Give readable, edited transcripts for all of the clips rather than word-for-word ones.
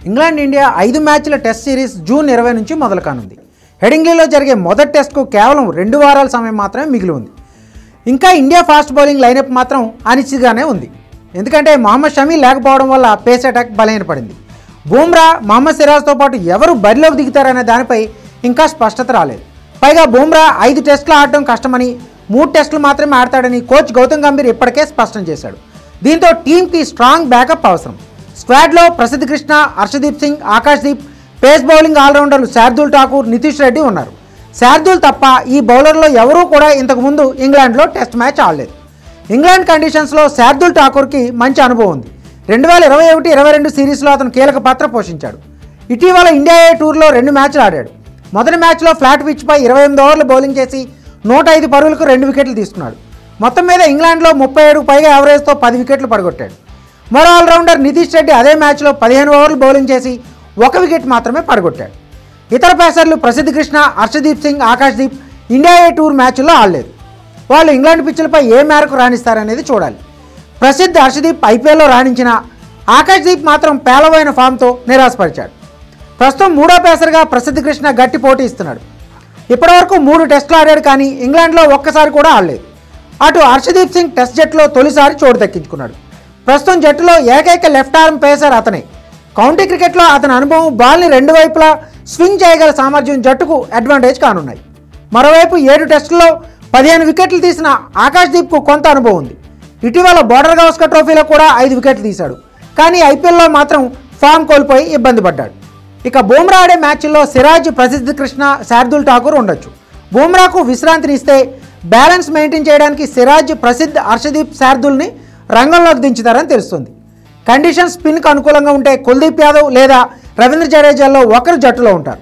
England India 5 మ్యాచ్ల test series June 20 నుంచి మొదలు కానుంది. హెడింగ్లీలో జరిగే మొదటి టెస్ట్కు కేవలం 2 వారాల సమయం మాత్రమే మిగిలి ఉంది. ఇంకా ఇండియా ఫాస్ట్ బౌలింగ్ లైనప్ మాత్రం అనిశ్చితగానే ఉంది. ఎందుకంటే మహమ్మద్ షమీ లేకపోవడం వల్ల పేస్ అటాక్ బలహీనపడింది. బూమ్రా, మహమ్మద్ సిరాజ్తో పాటు ఎవరు బరిలోకి దిగుతారనే దానిపై ఇంకా స్పష్టత రాలేదు. పైగా బూమ్రా 5 టెస్టులు ఆడటం కష్టమని, 3 టెస్టులు మాత్రమే ఆడతాడని కోచ్ గౌతమ్ గంభీర్ ఇప్పటికే స్పష్టం చేశాడు. దీంతో టీంకి స్ట్రాంగ్ బ్యాకప్ అవసరం. స్క్వాడ్లో ప్రసిద్ధ్ కృష్ణ, హర్షదీప్ సింగ్, ఆకాశ్దీప్, పేస్ బౌలింగ్ ఆల్రౌండర్లు శార్దుల్ ఠాకూర్, నితీష్ రెడ్డి ఉన్నారు. శార్దుల్ తప్ప ఈ బౌలర్లో ఎవరూ కూడా ఇంతకుముందు ఇంగ్లాండ్లో టెస్ట్ మ్యాచ్ ఆడలేదు. ఇంగ్లాండ్ కండిషన్స్లో శార్దుల్ ఠాకూర్కి మంచి అనుభవం ఉంది. 2021-22 సిరీస్లో అతను కీలక పాత్ర పోషించాడు. ఇటీవల ఇండియా ఏ టూర్లో 2 మ్యాచ్లు ఆడాడు. మొదటి మ్యాచ్లో ఫ్లాట్ పిచ్పై 28 ఓవర్లు బౌలింగ్ చేసి 105 పరుగులకు 2 వికెట్లు తీసుకున్నాడు. మొత్తం మీద ఇంగ్లాండ్లో 37కు పైగా యావరేజ్తో 10 వికెట్లు పడగొట్టాడు. మరో ఆల్రౌండర్ నితీష్ రెడ్డి అదే మ్యాచ్లో 15 ఓవర్లు బౌలింగ్ చేసి 1 వికెట్ మాత్రమే పడగొట్టాడు. ఇతర పేసర్లు ప్రసిద్ధ్ కృష్ణ, హర్షదీప్ సింగ్, ఆకాశ్దీప్ ఇండియా ఏ టూర్ మ్యాచ్ల్లో ఆడలేదు. వాళ్ళు ఇంగ్లాండ్ పిచ్లపై ఏ మేరకు రాణిస్తారనేది చూడాలి. ప్రసిద్ధ్ హర్షదీప్ ఐపీఎల్లో రాణించిన, ఆకాశ్దీప్ మాత్రం పేలవైన ఫామ్తో నిరాశపరిచాడు. ప్రస్తుతం 3వ పేసర్గా ప్రసిద్ధ్ కృష్ణ గట్టి పోటీ ఇస్తున్నాడు. ఇప్పటివరకు 3 టెస్టులు ఆడాడు, కానీ ఇంగ్లాండ్లో ఒక్కసారి కూడా ఆడలేదు. అటు హర్షదీప్ సింగ్ టెస్ట్ జట్టులో తొలిసారి చోటు దక్కించుకున్నాడు. ప్రస్తుతం జట్టులో ఏకైక లెఫ్ట్ ఆర్మ్ పేసర్ అతనే. కౌంటీ క్రికెట్లో అతని అనుభవం, బాల్ని 2 వైపులా స్వింగ్ చేయగల సామర్థ్యం జట్టుకు అడ్వాంటేజ్ కానున్నాయి. మరోవైపు 7 టెస్టుల్లో 15 వికెట్లు తీసిన ఆకాశ్దీప్కు కొంత అనుభవం ఉంది. ఇటీవల బోర్డర్ గవాస్కర్ ట్రోఫీలో కూడా 5 వికెట్లు తీశాడు, కానీ ఐపీఎల్లో మాత్రం ఫామ్ కోల్పోయి ఇబ్బంది పడ్డాడు. ఇక బూమ్రా ఆడే మ్యాచ్ల్లో సిరాజ్, ప్రసిద్ధ్ కృష్ణ, శార్దుల్ ఠాకూర్ ఉండొచ్చు. బూమ్రాకు విశ్రాంతిని ఇస్తే బ్యాలెన్స్ మెయింటైన్ చేయడానికి సిరాజ్, ప్రసిద్ధ్, హర్షదీప్, శార్దుల్ని రంగంలోకి దించుతారని తెలుస్తుంది. కండిషన్ స్పిన్కు అనుకూలంగా ఉంటే కుల్దీప్ యాదవ్ లేదా రవీంద్ర జడేజాల్లో ఒకరు జట్టులో ఉంటారు.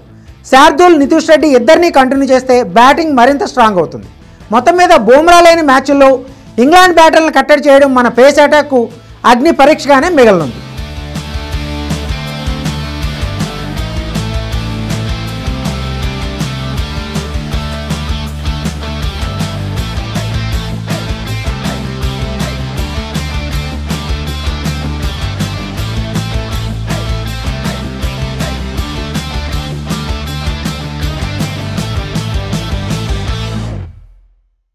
శార్దుల్, నితీష్ రెడ్డి ఇద్దరినీ కంటిన్యూ చేస్తే బ్యాటింగ్ మరింత స్ట్రాంగ్ అవుతుంది. మొత్తం మీద బూమ్రా లేని మ్యాచ్ల్లో ఇంగ్లాండ్ బ్యాటర్లను కట్టడి చేయడం మన పేస్ అటాక్కు అగ్ని పరీక్షగానే మిగలనుంది.